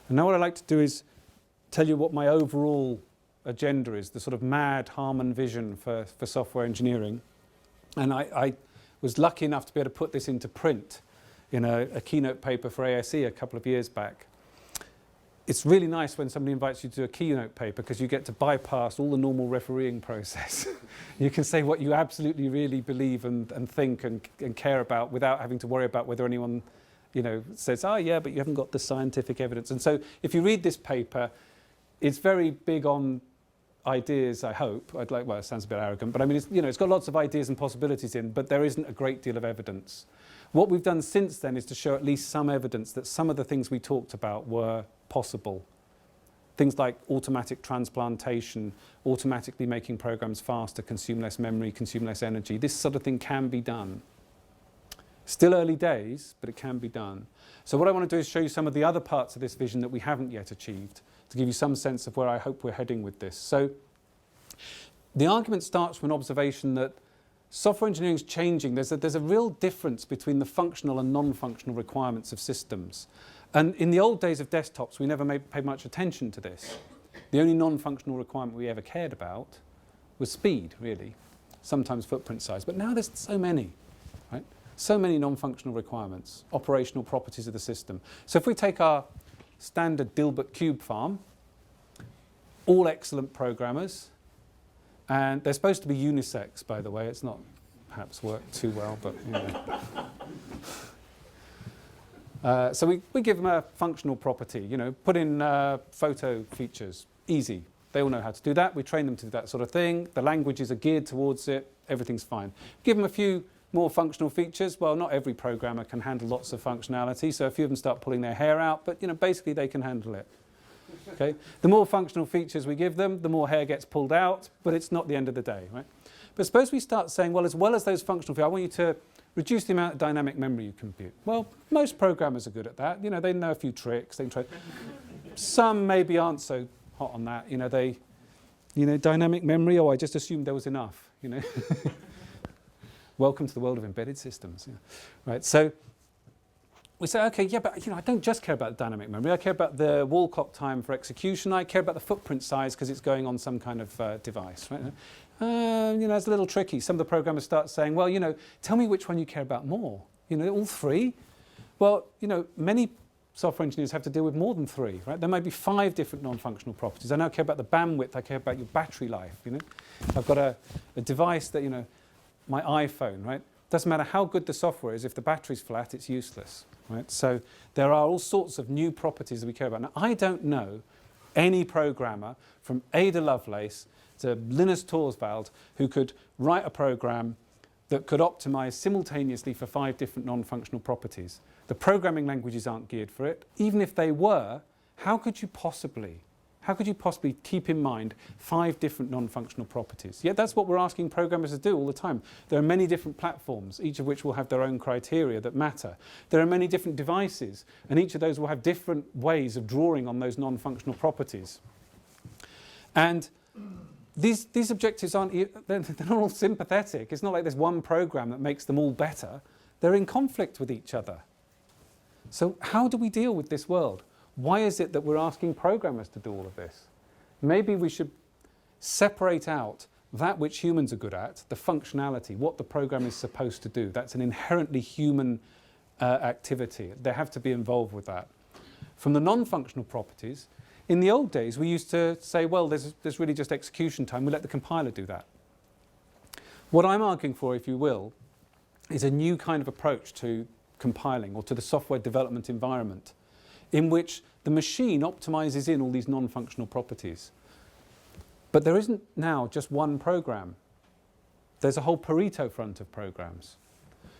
[SPEAKER 1] And now what I'd like to do is tell you what my overall agenda is, the sort of mad Harman vision for software engineering. And I was lucky enough to be able to put this into print in a keynote paper for ASE a couple of years back. It's really nice when somebody invites you to do a keynote paper because you get to bypass all the normal refereeing process. You can say what you absolutely really believe and think and care about without having to worry about whether anyone, you know, says, oh yeah, but you haven't got the scientific evidence. And so if you read this paper, it's very big on ideas, I hope. Well, it sounds a bit arrogant, but I mean, it's got lots of ideas and possibilities in, but there isn't a great deal of evidence. What we've done since then is to show at least some evidence that some of the things we talked about were possible. Things like automatic transplantation, automatically making programs faster, consume less memory, consume less energy. This sort of thing can be done. Still early days, but it can be done. So what I want to do is show you some of the other parts of this vision that we haven't yet achieved, to give you some sense of where I hope we're heading with this. So the argument starts from an observation that software engineering is changing. There's a real difference between the functional and non-functional requirements of systems. And in the old days of desktops, we never paid much attention to this. The only non-functional requirement we ever cared about was speed, really, sometimes footprint size. But now there's so many, right? So many non-functional requirements, operational properties of the system. So if we take our standard Dilbert cube farm, all excellent programmers, and they're supposed to be unisex, by the way. It's not perhaps worked too well, but you know. So we give them a functional property, you know, put in photo features, easy. They all know how to do that. We train them to do that sort of thing. The languages are geared towards it. Everything's fine. Give them a few more functional features. Well, not every programmer can handle lots of functionality, so a few of them start pulling their hair out, but you know, basically they can handle it. Okay? The more functional features we give them, the more hair gets pulled out, but it's not the end of the day, right? But suppose we start saying, well, as well as those functional features, I want you to reduce the amount of dynamic memory you compute. Well, most programmers are good at that. You know, they know a few tricks. They can try. Some maybe aren't so hot on that. You know, dynamic memory. Oh, I just assumed there was enough. You know. Welcome to the world of embedded systems. Yeah. Right. So we say, okay, yeah, but you know, I don't just care about the dynamic memory. I care about the wall clock time for execution. I care about the footprint size because it's going on some kind of device. Right. You know, it's a little tricky. Some of the programmers start saying, well, you know, tell me which one you care about more. You know, all three? Well, you know, many software engineers have to deal with more than three, right? There might be 5 different non-functional properties. I now care about the bandwidth. I care about your battery life, you know. I've got a device that, you know, my iPhone, right? Doesn't matter how good the software is, if the battery's flat, it's useless, right? So there are all sorts of new properties that we care about. Now, I don't know any programmer from Ada Lovelace to Linus Torvalds who could write a program that could optimize simultaneously for 5 different non-functional properties. The programming languages aren't geared for it. Even if they were, how could you possibly keep in mind 5 different non-functional properties? Yet that's what we're asking programmers to do all the time. There are many different platforms, each of which will have their own criteria that matter. There are many different devices, and each of those will have different ways of drawing on those non-functional properties. And these objectives they're not all sympathetic. It's not like there's one program that makes them all better. They're in conflict with each other. So how do we deal with this world? Why is it that we're asking programmers to do all of this? Maybe we should separate out that which humans are good at, the functionality, what the program is supposed to do. That's an inherently human activity. They have to be involved with that. From the non-functional properties, in the old days, we used to say, well, there's really just execution time. We let the compiler do that. What I'm arguing for, if you will, is a new kind of approach to compiling or to the software development environment in which the machine optimizes in all these non-functional properties. But there isn't now just one program. There's a whole Pareto Front of programs.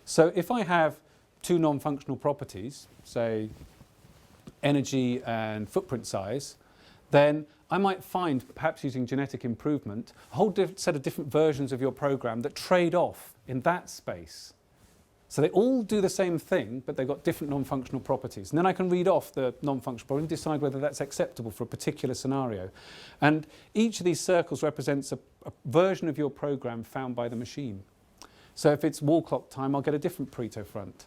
[SPEAKER 1] So if I have 2 non-functional properties, say energy and footprint size, then I might find, perhaps using genetic improvement, a whole set of different versions of your program that trade off in that space. So they all do the same thing, but they've got different non-functional properties. And then I can read off the non-functional property and decide whether that's acceptable for a particular scenario. And each of these circles represents a version of your program found by the machine. So if it's wall clock time, I'll get a different Pareto Front.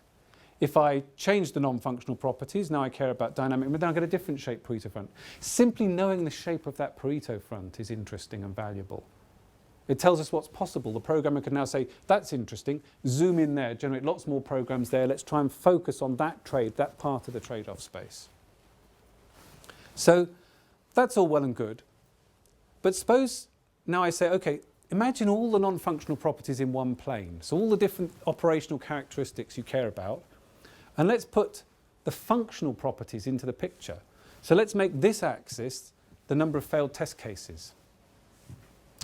[SPEAKER 1] If I change the non-functional properties, now I care about dynamic, but then I'll get a different shape Pareto Front. Simply knowing the shape of that Pareto Front is interesting and valuable. It tells us what's possible. The programmer can now say, that's interesting, zoom in there, generate lots more programs there, let's try and focus on that trade, that part of the trade-off space. So that's all well and good. But suppose now I say, okay, imagine all the non-functional properties in one plane. So all the different operational characteristics you care about. And let's put the functional properties into the picture. So let's make this axis the number of failed test cases.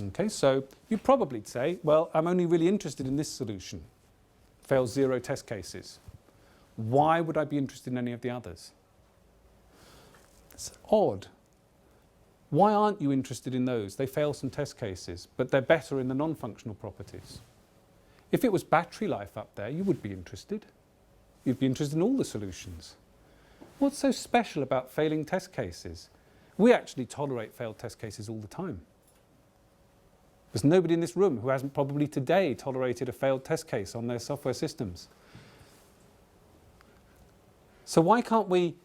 [SPEAKER 1] Okay, so you'd probably say, well, I'm only really interested in this solution. Fails 0 test cases. Why would I be interested in any of the others? It's odd. Why aren't you interested in those? They fail some test cases, but they're better in the non-functional properties. If it was battery life up there, you would be interested. You'd be interested in all the solutions. What's so special about failing test cases? We actually tolerate failed test cases all the time. There's nobody in this room who hasn't probably today tolerated a failed test case on their software systems. So why can't we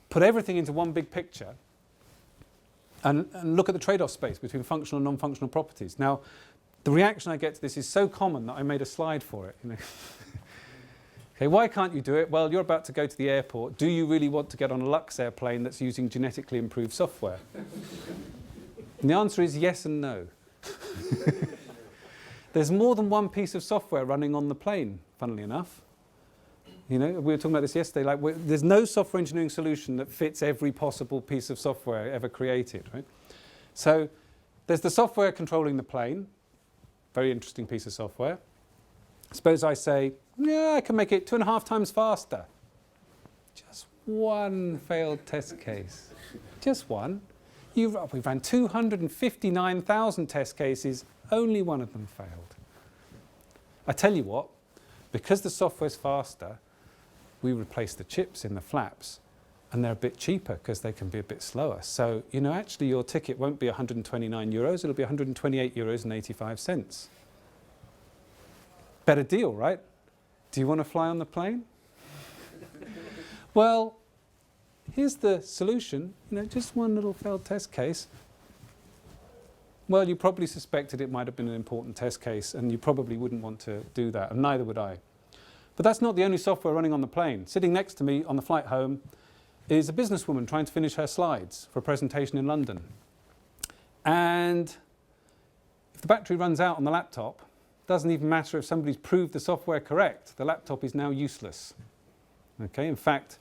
[SPEAKER 1] put everything into one big picture and look at the trade-off space between functional and non-functional properties? Now, the reaction I get to this is so common that I made a slide for it. Okay, why can't you do it? Well, you're about to go to the airport. Do you really want to get on a Lux airplane that's using genetically improved software? And the answer is yes and no. There's more than one piece of software running on the plane, funnily enough. You know, we were talking about this yesterday. Like, there's no software engineering solution that fits every possible piece of software ever created, right? So there's the software controlling the plane. Very interesting piece of software. Suppose I say, yeah, I can make it 2.5 times faster. Just one failed test case. Just one. We've ran 259,000 test cases, only one of them failed. I tell you what, because the software's faster, we replace the chips in the flaps, and they're a bit cheaper because they can be a bit slower. So, you know, actually your ticket won't be 129 euros, it'll be 128 euros and 85 cents. Better deal, right? Do you want to fly on the plane? Well, here's the solution, you know, just one little failed test case. Well, you probably suspected it might have been an important test case, and you probably wouldn't want to do that, and neither would I. But that's not the only software running on the plane. Sitting next to me on the flight home is a businesswoman trying to finish her slides for a presentation in London. And if the battery runs out on the laptop, it doesn't even matter if somebody's proved the software correct. The laptop is now useless. Okay, in fact,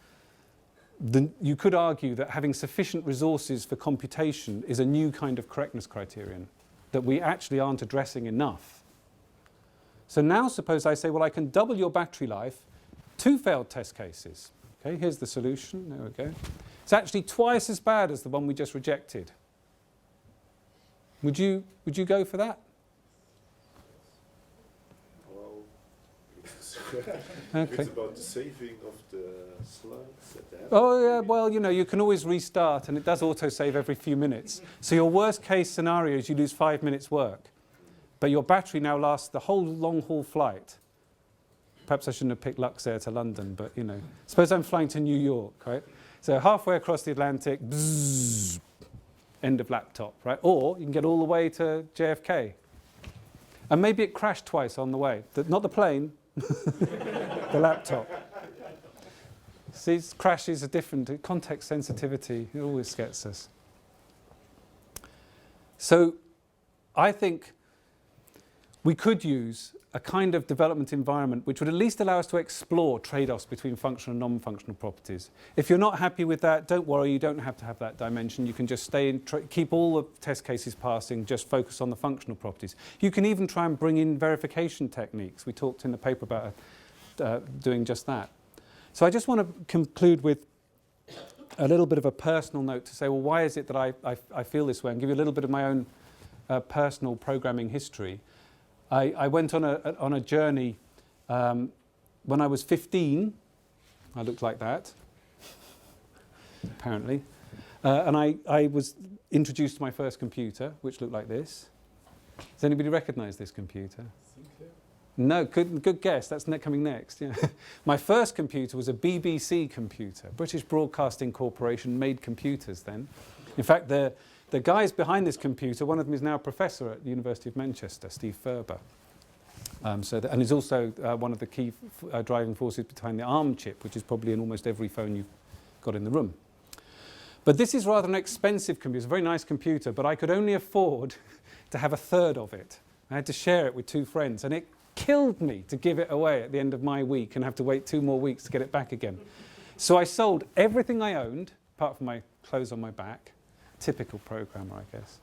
[SPEAKER 1] you could argue that having sufficient resources for computation is a new kind of correctness criterion that we actually aren't addressing enough. So now suppose I say, well, I can double your battery life, 2 failed test cases. Okay, here's the solution. There we go. It's actually twice as bad as the one we just rejected. Would you go for that?
[SPEAKER 3] Well,
[SPEAKER 1] Okay.
[SPEAKER 3] it's about the saving of the slugs at the end.
[SPEAKER 1] Oh yeah, well, you know, you can always restart, and it does autosave every few minutes. So your worst case scenario is you lose 5 minutes work, but your battery now lasts the whole long haul flight. Perhaps I shouldn't have picked Luxair to London, but you know, suppose I'm flying to New York, right? So halfway across the Atlantic, bzzz, end of laptop, right? Or you can get all the way to JFK. And maybe it crashed twice on the way. Not the plane, the laptop. See, crashes are different. Context sensitivity, it always gets us. So I think we could use a kind of development environment which would at least allow us to explore trade-offs between functional and non-functional properties. If you're not happy with that, don't worry, you don't have to have that dimension. You can just stay in, keep all the test cases passing, just focus on the functional properties. You can even try and bring in verification techniques. We talked in the paper about doing just that. So I just want to conclude with a little bit of a personal note to say, well, why is it that I feel this way, and give you a little bit of my own personal programming history. I went on a journey when I was 15. I looked like that, apparently. And I was introduced to my first computer, which looked like this. Does anybody recognise this computer?
[SPEAKER 2] Sinclair?
[SPEAKER 1] No, good guess. That's coming next. Yeah. My first computer was a BBC computer. British Broadcasting Corporation made computers then. In fact, the guys behind this computer, one of them is now a professor at the University of Manchester, Steve Ferber. And is also one of the key driving forces behind the ARM chip, which is probably in almost every phone you've got in the room. But this is rather an expensive computer. It's a very nice computer, but I could only afford to have a third of it. I had to share it with 2 friends, and it killed me to give it away at the end of my week and have to wait 2 more weeks to get it back again. So I sold everything I owned, apart from my clothes on my back, typical programmer, I guess,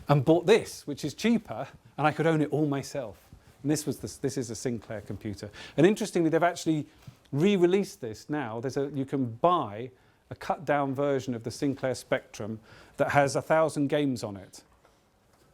[SPEAKER 1] and bought this, which is cheaper, and I could own it all myself. And this is a Sinclair computer. And interestingly, they've actually re-released this now. You can buy a cut-down version of the Sinclair Spectrum that has 1,000 games on it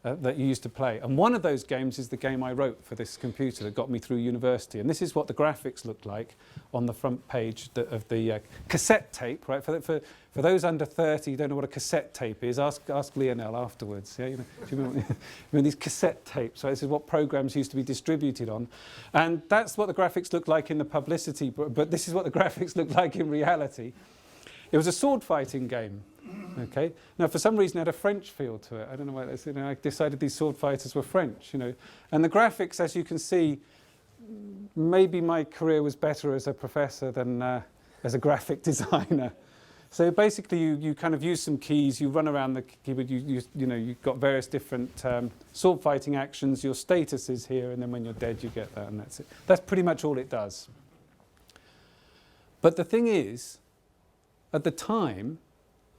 [SPEAKER 1] that you used to play. And one of those games is the game I wrote for this computer that got me through university. And this is what the graphics look like on the front page of the cassette tape, right? For those under 30 who don't know what a cassette tape is, ask Lionel afterwards. Yeah, do you remember these cassette tapes? Right? This is what programs used to be distributed on. And that's what the graphics look like in the publicity, but this is what the graphics look like in reality. It was a sword fighting game. Okay. Now, for some reason, it had a French feel to it. I don't know why. I decided these sword fighters were French. And the graphics, as you can see, maybe my career was better as a professor than as a graphic designer. So basically, you kind of use some keys. You run around the keyboard. You've got various different sword fighting actions. Your status is here, and then when you're dead, you get that, and that's it. That's pretty much all it does. But the thing is, at the time,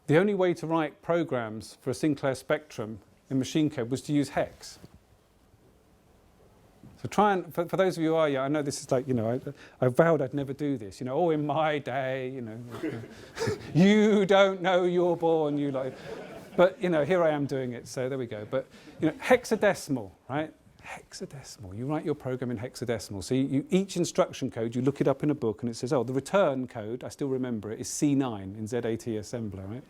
[SPEAKER 1] the only way to write programs for a Sinclair Spectrum in machine code was to use hex. So try and, for those of you who are young, I know this is like, I vowed I'd never do this. Oh, in my day, you don't know you're born, you like. But, here I am doing it, so there we go. But, hexadecimal, right? Hexadecimal. You write your program in hexadecimal. So each instruction code, you look it up in a book, and it says, oh, the return code, I still remember it, is C9 in ZAT assembler, right?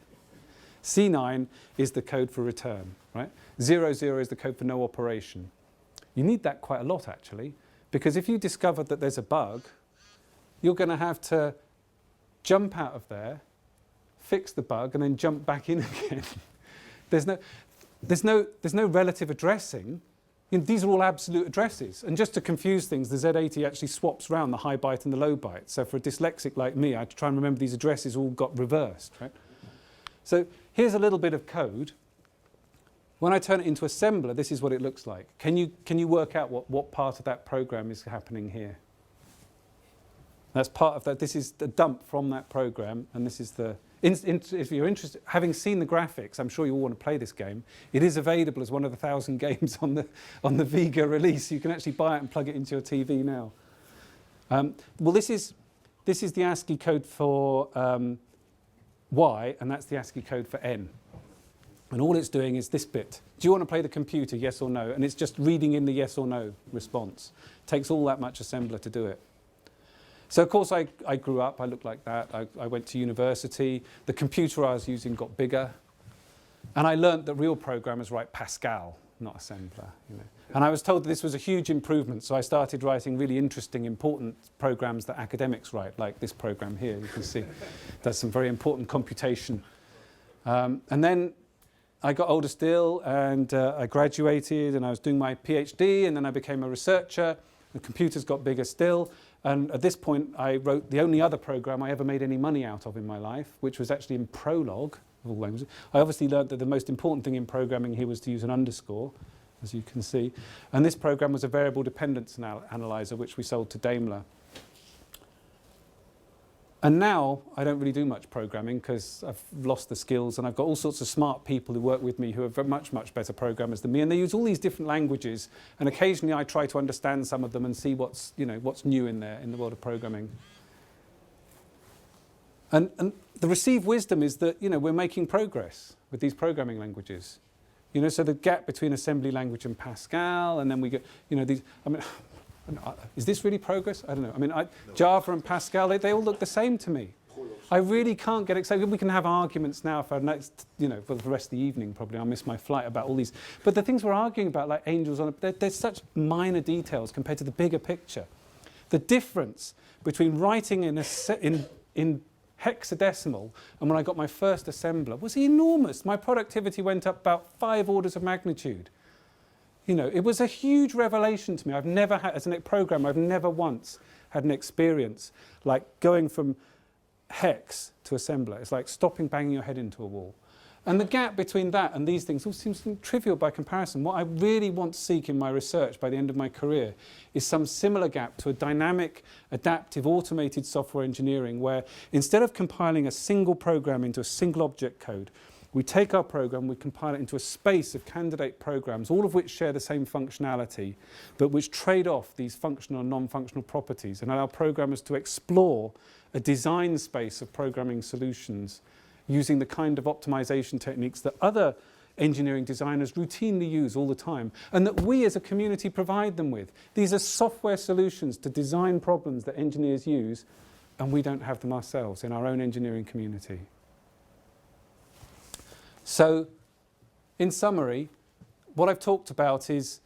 [SPEAKER 1] C9 is the code for return, right? 00 is the code for no operation. You need that quite a lot, actually, because if you discover that there's a bug, you're going to have to jump out of there, fix the bug, and then jump back in again. There's no relative addressing. These are all absolute addresses. And just to confuse things, the Z80 actually swaps around the high byte and the low byte. So for a dyslexic like me, I had to try and remember these addresses all got reversed, right? So here's a little bit of code. When I turn it into assembler, this is what it looks like. Can you work out what part of that program is happening here? That's part of that. This is the dump from that program, and this is the If you're interested, having seen the graphics, I'm sure you all want to play this game. It is available as one of the 1,000 games on the Vega release. You can actually buy it and plug it into your TV now. Well, this is the ASCII code for Y, and that's the ASCII code for N. And all it's doing is this bit. Do you want to play the computer, yes or no? And it's just reading in the yes or no response. It takes all that much assembler to do it. So, of course, I grew up. I looked like that. I went to university. The computer I was using got bigger. And I learned that real programmers write Pascal, not assembler. You know. And I was told that this was a huge improvement. So I started writing really interesting, important programs that academics write, like this program here. You can see does some very important computation. And then I got older still, and I graduated, and I was doing my PhD, and then I became a researcher. The computers got bigger still. And at this point, I wrote the only other program I ever made any money out of in my life, which was actually in Prolog of all languages. I obviously learned that the most important thing in programming here was to use an underscore, as you can see. And this program was a variable dependence analyzer, which we sold to Daimler. And now I don't really do much programming because I've lost the skills, and I've got all sorts of smart people who work with me who are much, much better programmers than me, and they use all these different languages, and occasionally I try to understand some of them and see what's new in there in the world of programming. And the received wisdom is that we're making progress with these programming languages. So the gap between assembly language and Pascal, and then we get these. Is this really progress? I don't know. Java and Pascal, they all look the same to me. I really can't get excited. We can have arguments now for next, for the rest of the evening probably. I'll miss my flight about all these. But the things we're arguing about, like angels on they're such minor details compared to the bigger picture. The difference between writing in hexadecimal and when I got my first assembler was enormous. My productivity went up about 5 orders of magnitude. It was a huge revelation to me. I've never had, as a programmer, I've never once had an experience like going from hex to assembler. It's like stopping banging your head into a wall. And the gap between that and these things all seems trivial by comparison. What I really want to seek in my research by the end of my career is some similar gap to a dynamic, adaptive, automated software engineering where instead of compiling a single program into a single object code, we take our program, we compile it into a space of candidate programs, all of which share the same functionality, but which trade off these functional and non-functional properties and allow programmers to explore a design space of programming solutions using the kind of optimization techniques that other engineering designers routinely use all the time, and that we as a community provide them with. These are software solutions to design problems that engineers use, and we don't have them ourselves in our own engineering community. So, in summary, what I've talked about is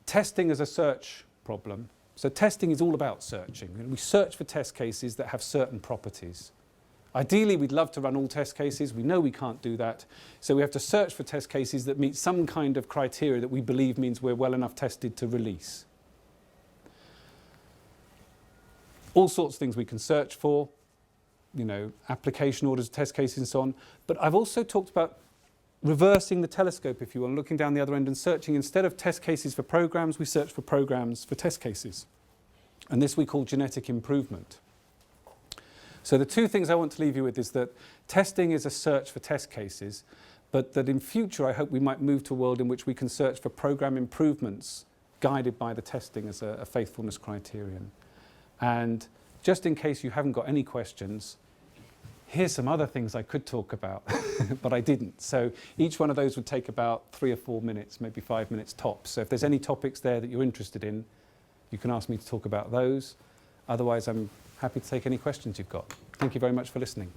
[SPEAKER 1] testing as a search problem. So testing is all about searching. And we search for test cases that have certain properties. Ideally, we'd love to run all test cases. We know we can't do that. So we have to search for test cases that meet some kind of criteria that we believe means we're well enough tested to release. All sorts of things we can search for, application orders, test cases and so on. But I've also talked about reversing the telescope, if you will, looking down the other end and searching. Instead of test cases for programs, we search for programs for test cases. And this we call genetic improvement. So the two things I want to leave you with is that testing is a search for test cases, but that in future I hope we might move to a world in which we can search for program improvements guided by the testing as a faithfulness criterion. And just in case you haven't got any questions, here's some other things I could talk about, but I didn't. So each one of those would take about 3 or 4 minutes, maybe 5 minutes tops. So if there's any topics there that you're interested in, you can ask me to talk about those. Otherwise, I'm happy to take any questions you've got. Thank you very much for listening.